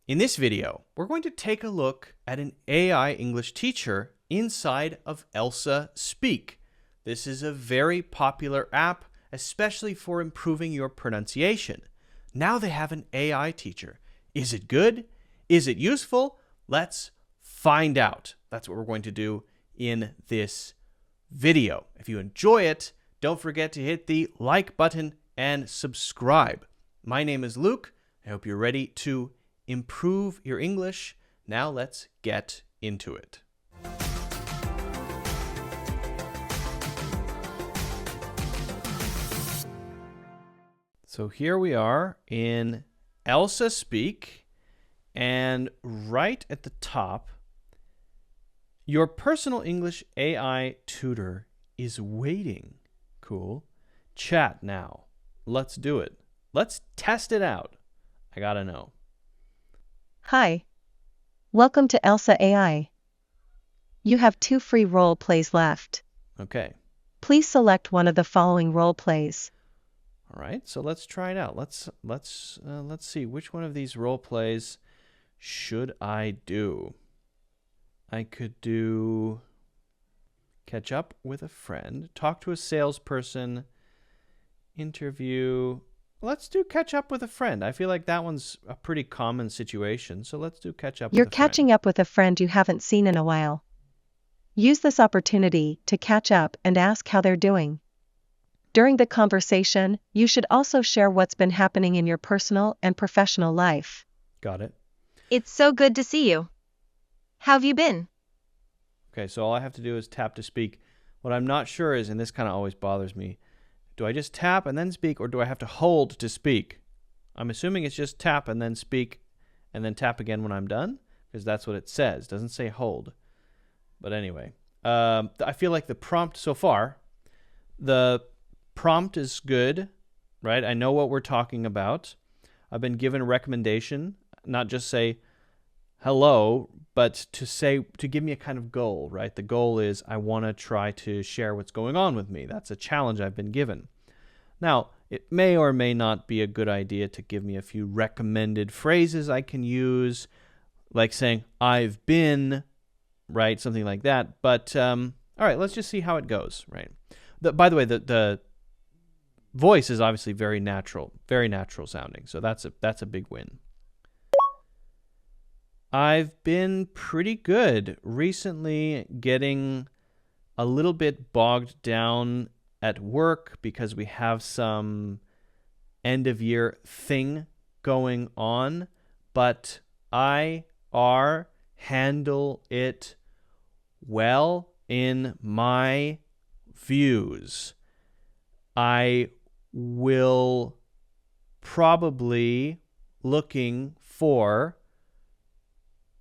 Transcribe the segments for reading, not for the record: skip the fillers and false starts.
In this video, we're going to take a look at an AI English teacher inside of Elsa Speak. This is a very popular app, especially for improving your pronunciation. Now they have an AI teacher. Is it good? Is it useful? Let's find out. That's what we're going to do in this video. If you enjoy it, don't forget to hit the like button and subscribe. My name is Luke. I hope you're ready to improve your English. Now let's get into it. So here we are in Elsa Speak, and right at the top, your personal English AI tutor is waiting. Cool. Chat now. Let's do it. Let's test it out. I gotta know. Hi. Welcome to Elsa AI. You have 2 free role plays left. Okay. Please select one of the following role plays. All right. So let's try it out. Let's see, which one of these role plays should I do? I could do catch up with a friend, talk to a salesperson, interview. Let's do catch up with a friend. I feel like that one's a pretty common situation. So let's do catch up with a friend. You're catching up with a friend you haven't seen in a while. Use this opportunity to catch up and ask how they're doing. During the conversation, you should also share what's been happening in your personal and professional life. Got it. It's so good to see you. How have you been? Okay, so all I have to do is tap to speak. What I'm not sure is, and this kind of always bothers me, do I just tap and then speak, or do I have to hold to speak? I'm assuming it's just tap and then speak, and then tap again when I'm done, because that's what it says. It doesn't say hold. But anyway, I feel like the prompt so far, the prompt is good, right? I know what we're talking about. I've been given a recommendation, not just say hello, but to give me a kind of goal, right? The goal is I want to try to share what's going on with me. That's a challenge I've been given. Now, it may or may not be a good idea to give me a few recommended phrases I can use, like saying, I've been, right? Something like that. But, all right, let's just see how it goes, right? By the way, the voice is obviously very natural sounding. So that's a big win. I've been pretty good recently, getting a little bit bogged down at work because we have some end of year thing going on, but I handle it well in my views. I will probably looking for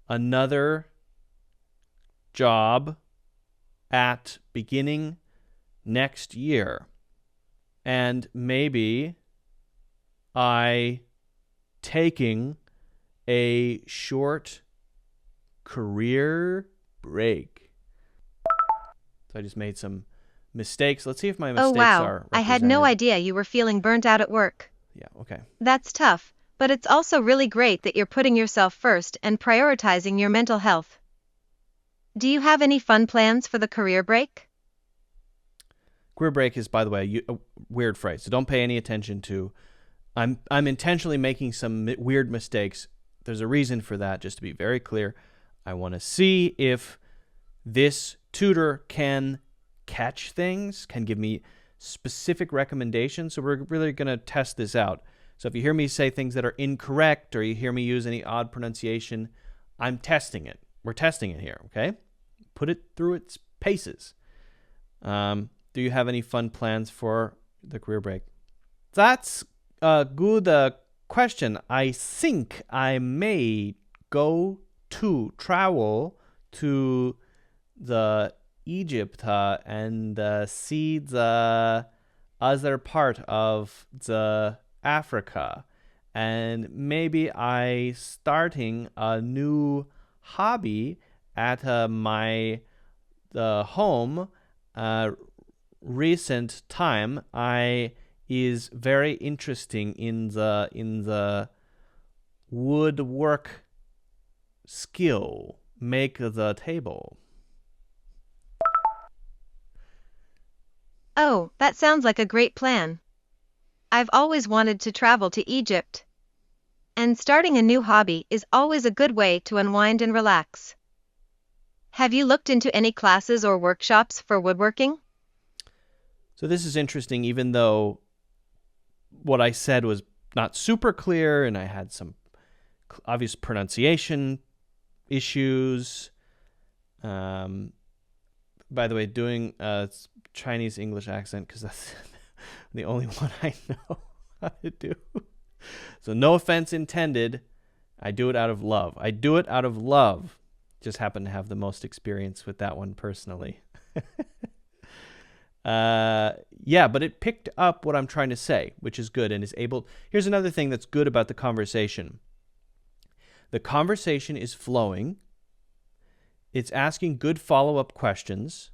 another job at beginning next year. And maybe I taking a short career break. So I just made some mistakes. Let's see if my mistakes are I had no represented. idea you were feeling burnt out at work. Yeah, okay. That's tough, but it's also really great that you're putting yourself first and prioritizing your mental health. Do you have any fun plans for the career break? Career break is, by the way, a weird phrase, so don't pay any attention to. I'm intentionally making some weird mistakes. There's a reason for that, just to be very clear. I want to see if this tutor can catch things, can give me specific recommendations. So we're really going to test this out. So if you hear me say things that are incorrect, or you hear me use any odd pronunciation, I'm testing it. We're testing it here, okay? Put it through its paces. Do you have any fun plans for the career break? That's a good question. I think I may go to travel to the Egypt and see the other part of the Africa, and maybe I starting a new hobby at my home. Recent time I is very interesting in the woodwork skill make the table? Oh, that sounds like a great plan. I've always wanted to travel to Egypt. And starting a new hobby is always a good way to unwind and relax. Have you looked into any classes or workshops for woodworking? So this is interesting, even though what I said was not super clear and I had some obvious pronunciation issues. By the way, doing a Chinese English accent, because that's the only one I know how to do. So no offense intended. I do it out of love. I do it out of love. Just happen to have the most experience with that one personally. Yeah, but it picked up what I'm trying to say, which is good and is able. Here's another thing that's good about the conversation. The conversation is flowing. It's asking good follow-up questions.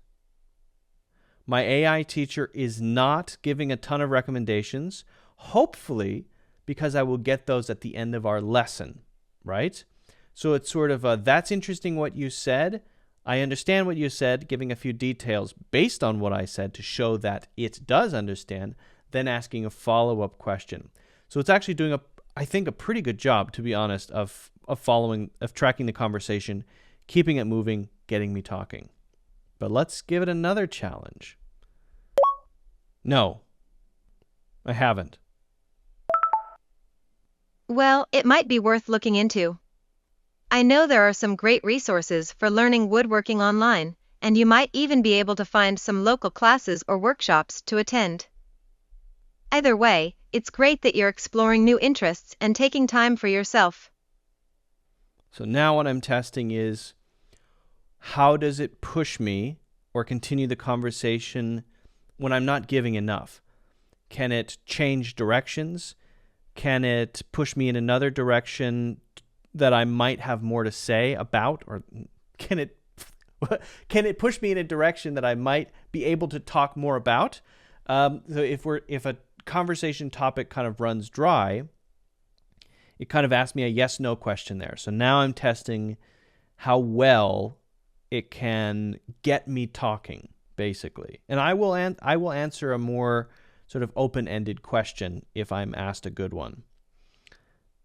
My AI teacher is not giving a ton of recommendations, hopefully because I will get those at the end of our lesson, right? So it's sort of that's interesting what you said. I understand what you said, giving a few details based on what I said to show that it does understand, then asking a follow-up question. So it's actually doing, I think, a pretty good job, to be honest, of tracking the conversation, keeping it moving, getting me talking. But let's give it another challenge. No, I haven't. Well, it might be worth looking into. I know there are some great resources for learning woodworking online, and you might even be able to find some local classes or workshops to attend. Either way, it's great that you're exploring new interests and taking time for yourself. So now what I'm testing is, how does it push me or continue the conversation when I'm not giving enough? Can it change directions? Can it push me in another direction that I might have more to say about? Or can it push me in a direction that I might be able to talk more about? So if a conversation topic kind of runs dry, it kind of asks me a yes/no question there. So now I'm testing how well it can get me talking, basically. And I will answer a more sort of open-ended question if I'm asked a good one.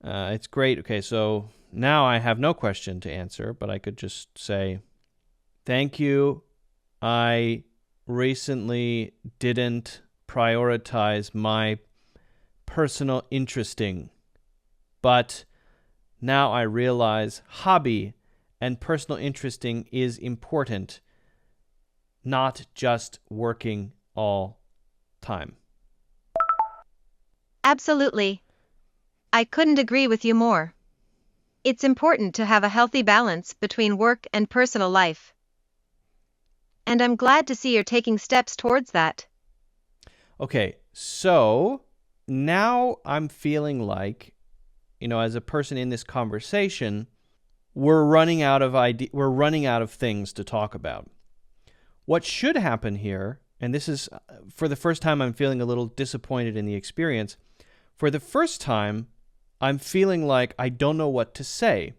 It's great. Okay, so now I have no question to answer, but I could just say, thank you. I recently didn't prioritize my personal interesting, but now I realize hobby and personal interesting is important, not just working all time. Absolutely. I couldn't agree with you more. It's important to have a healthy balance between work and personal life. And I'm glad to see you're taking steps towards that. Okay, so now I'm feeling like, as a person in this conversation, we're running out of things to talk about. What should happen here, and this is for the first time I'm feeling a little disappointed in the experience. For the first time, I'm feeling like I don't know what to say.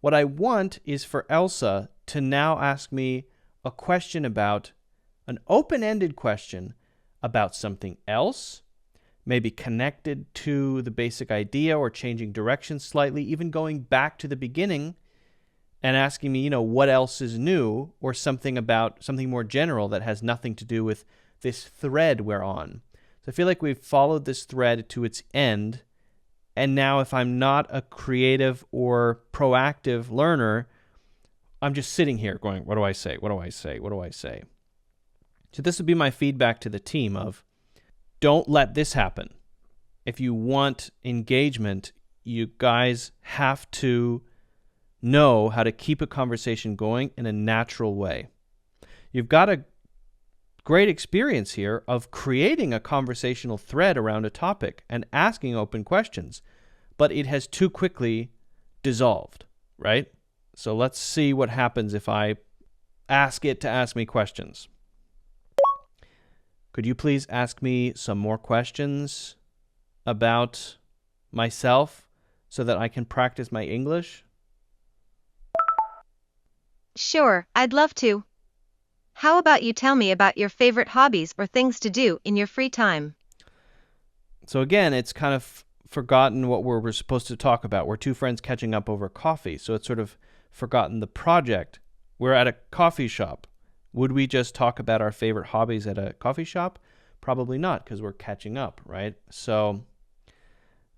What I want is for Elsa to now ask me a question about, an open-ended question about something else, maybe connected to the basic idea or changing direction slightly, even going back to the beginning and asking me, what else is new, or something more general that has nothing to do with this thread we're on. So I feel like we've followed this thread to its end, and now if I'm not a creative or proactive learner, I'm just sitting here going, what do I say? What do I say? What do I say? So this would be my feedback to the team of, don't let this happen. If you want engagement, you guys have to know how to keep a conversation going in a natural way. You've got a great experience here of creating a conversational thread around a topic and asking open questions, but it has too quickly dissolved, right? So let's see what happens if I ask it to ask me questions. Could you please ask me some more questions about myself so that I can practice my English? Sure, I'd love to. How about you tell me about your favorite hobbies or things to do in your free time? So again, it's kind of forgotten what we're supposed to talk about. We're two friends catching up over coffee, so it's sort of forgotten the project. We're at a coffee shop. Would we just talk about our favorite hobbies at a coffee shop? Probably not, because we're catching up, right? So,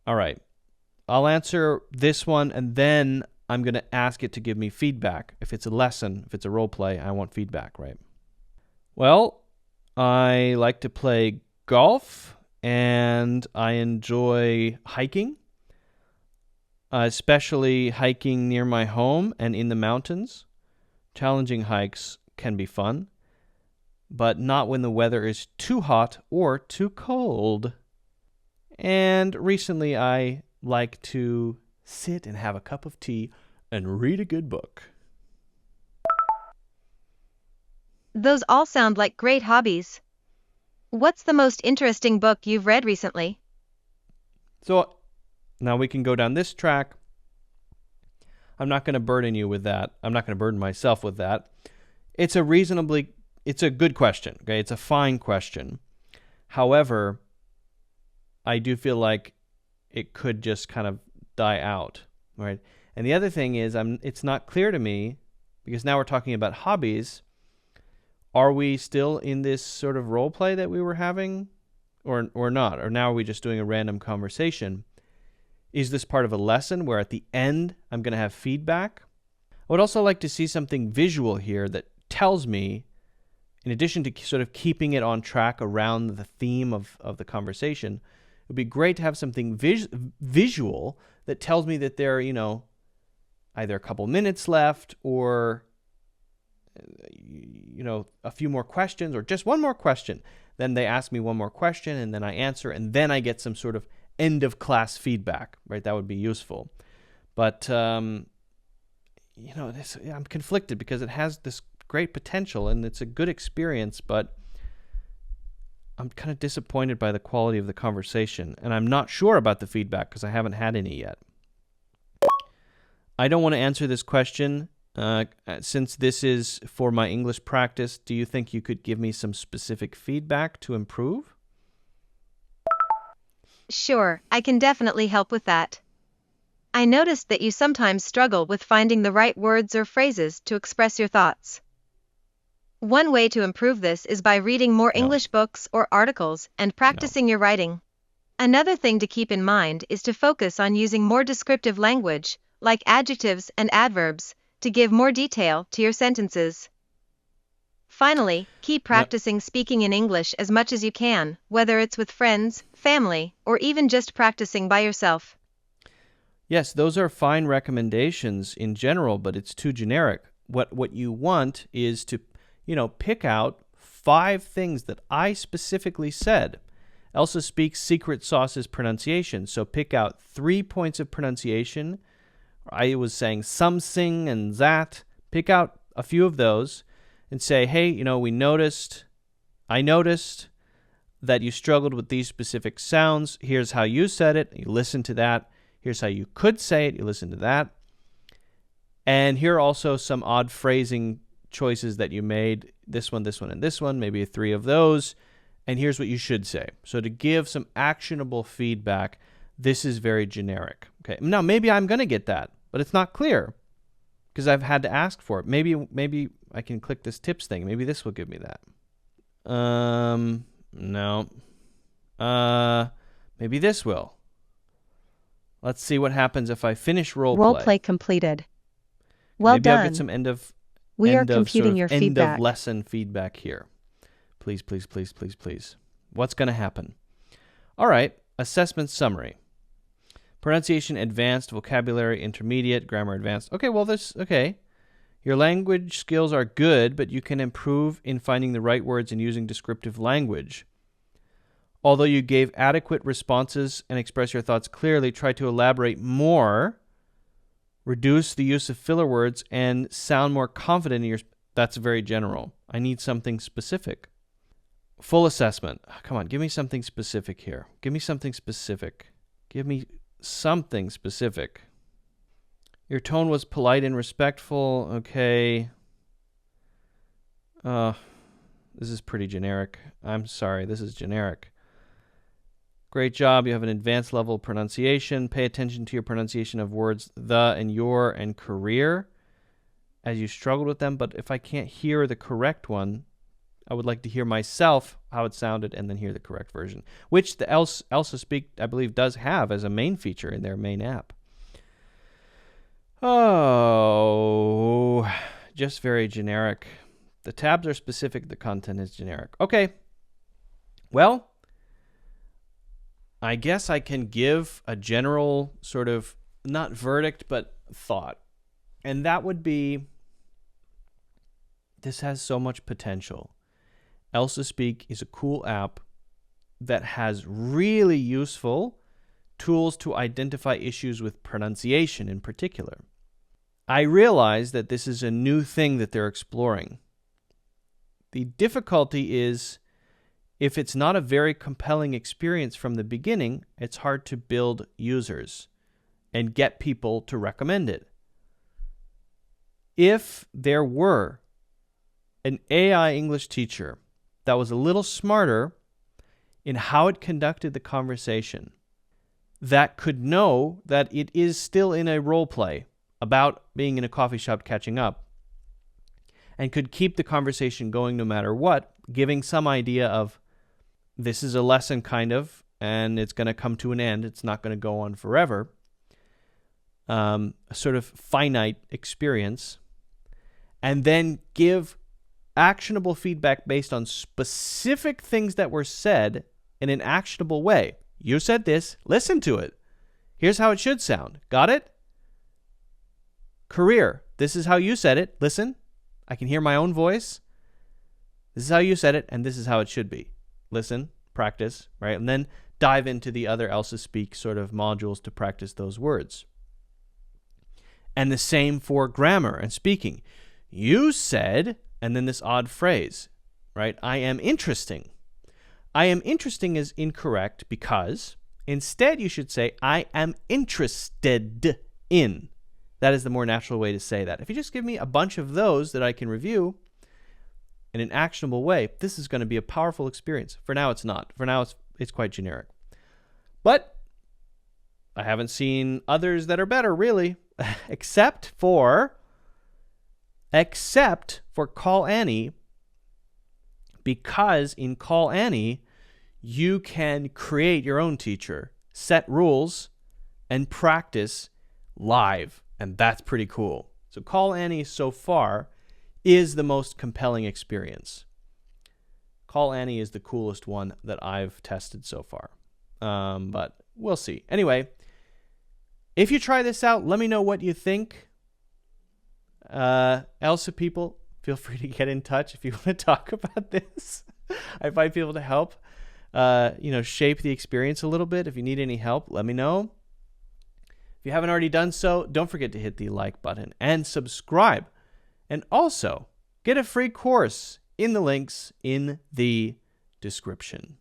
all right. I'll answer this one, and then I'm going to ask it to give me feedback. If it's a lesson, if it's a role play, I want feedback, right? Well, I like to play golf, and I enjoy hiking, especially hiking near my home and in the mountains. Challenging hikes can be fun, but not when the weather is too hot or too cold. And recently I like to sit and have a cup of tea and read a good book. Those all sound like great hobbies. What's the most interesting book you've read recently? So now we can go down this track. I'm not going to burden you with that. I'm not going to burden myself with that. It's a good question, okay? It's a fine question. However, I do feel like it could just kind of die out, right? And the other thing is, it's not clear to me, because now we're talking about hobbies. Are we still in this sort of role play that we were having, or not? Or now are we just doing a random conversation? Is this part of a lesson where at the end I'm going to have feedback? I would also like to see something visual here that tells me, in addition to sort of keeping it on track around the theme of the conversation, it would be great to have something visual that tells me that there are, either a couple minutes left or, a few more questions or just one more question. Then they ask me one more question and then I answer, and then I get some sort of end of class feedback, right? That would be useful. But, I'm conflicted because it has this great potential and it's a good experience, but I'm kind of disappointed by the quality of the conversation, and I'm not sure about the feedback because I haven't had any yet. I don't want to answer this question. Since this is for my English practice, do you think you could give me some specific feedback to improve? Sure, I can definitely help with that. I noticed that you sometimes struggle with finding the right words or phrases to express your thoughts. One way to improve this is by reading more English books or articles and practicing your writing. Another thing to keep in mind is to focus on using more descriptive language, like adjectives and adverbs, to give more detail to your sentences. Finally, keep practicing speaking in English as much as you can, whether it's with friends, family, or even just practicing by yourself. Yes, those are fine recommendations in general, but it's too generic. What you want is to, pick out 5 things that I specifically said. Elsa speaks secret sauce's pronunciation, so pick out 3 points of pronunciation. I was saying something and that. Pick out a few of those and say, hey, I noticed that you struggled with these specific sounds. Here's how you said it. You listen to that. Here's how you could say it. You listen to that. And here are also some odd phrasing choices that you made. This one, and this one, maybe 3 of those. And here's what you should say. So to give some actionable feedback, this is very generic. Okay. Now, maybe I'm going to get that, but it's not clear because I've had to ask for it. Maybe I can click this tips thing. Maybe this will give me that. No. Maybe this will. Let's see what happens if I finish role play. Role play completed. Well Maybe done. I'll get some end of lesson feedback here. Please, please, please, please, please. What's going to happen? All right. Assessment summary. Pronunciation advanced, vocabulary intermediate, grammar advanced. Okay. Your language skills are good, but you can improve in finding the right words and using descriptive language. Although you gave adequate responses and express your thoughts clearly, try to elaborate more, reduce the use of filler words, and sound more confident in your... That's very general. I need something specific. Full assessment. Come on, give me something specific here. Give me something specific. Your tone was polite and respectful. Okay. This is pretty generic. I'm sorry, this is generic. Great job. You have an advanced level pronunciation. Pay attention to your pronunciation of words the and your and career as you struggled with them. But if I can't hear the correct one, I would like to hear myself how it sounded and then hear the correct version, which the Elsa Speak, I believe, does have as a main feature in their main app. Oh, just very generic. The tabs are specific. The content is generic. Okay. Well, I guess I can give a general sort of, not verdict, but thought. And that would be, this has so much potential. Elsa Speak is a cool app that has really useful tools to identify issues with pronunciation in particular. I realize that this is a new thing that they're exploring. The difficulty is, if it's not a very compelling experience from the beginning, it's hard to build users and get people to recommend it. If there were an AI English teacher that was a little smarter in how it conducted the conversation, that could know that it is still in a role play about being in a coffee shop catching up, and could keep the conversation going no matter what, giving some idea of, this is a lesson kind of, and it's going to come to an end. It's not going to go on forever. A sort of finite experience. And then give actionable feedback based on specific things that were said in an actionable way. You said this, listen to it. Here's how it should sound. Got it? Career. This is how you said it. Listen. I can hear my own voice. This is how you said it, and this is how it should be. Listen, practice, right? And then dive into the other Elsa Speak sort of modules to practice those words. And the same for grammar and speaking. You said, and then this odd phrase, right? I am interesting. I am interesting is incorrect because instead you should say, I am interested in. That is the more natural way to say that. If you just give me a bunch of those that I can review in an actionable way, this is going to be a powerful experience. For now, it's not. For now, it's quite generic. But I haven't seen others that are better, really, except for Call Annie, because in Call Annie, you can create your own teacher, set rules, and practice live. And that's pretty cool. So Call Annie so far is the most compelling experience. Call Annie is the coolest one that I've tested so far. But we'll see. Anyway, if you try this out, let me know what you think. Elsa people, feel free to get in touch if you want to talk about this. I might be able to help, shape the experience a little bit. If you need any help, let me know. If you haven't already done so, don't forget to hit the like button and subscribe. And also, get a free course in the links in the description.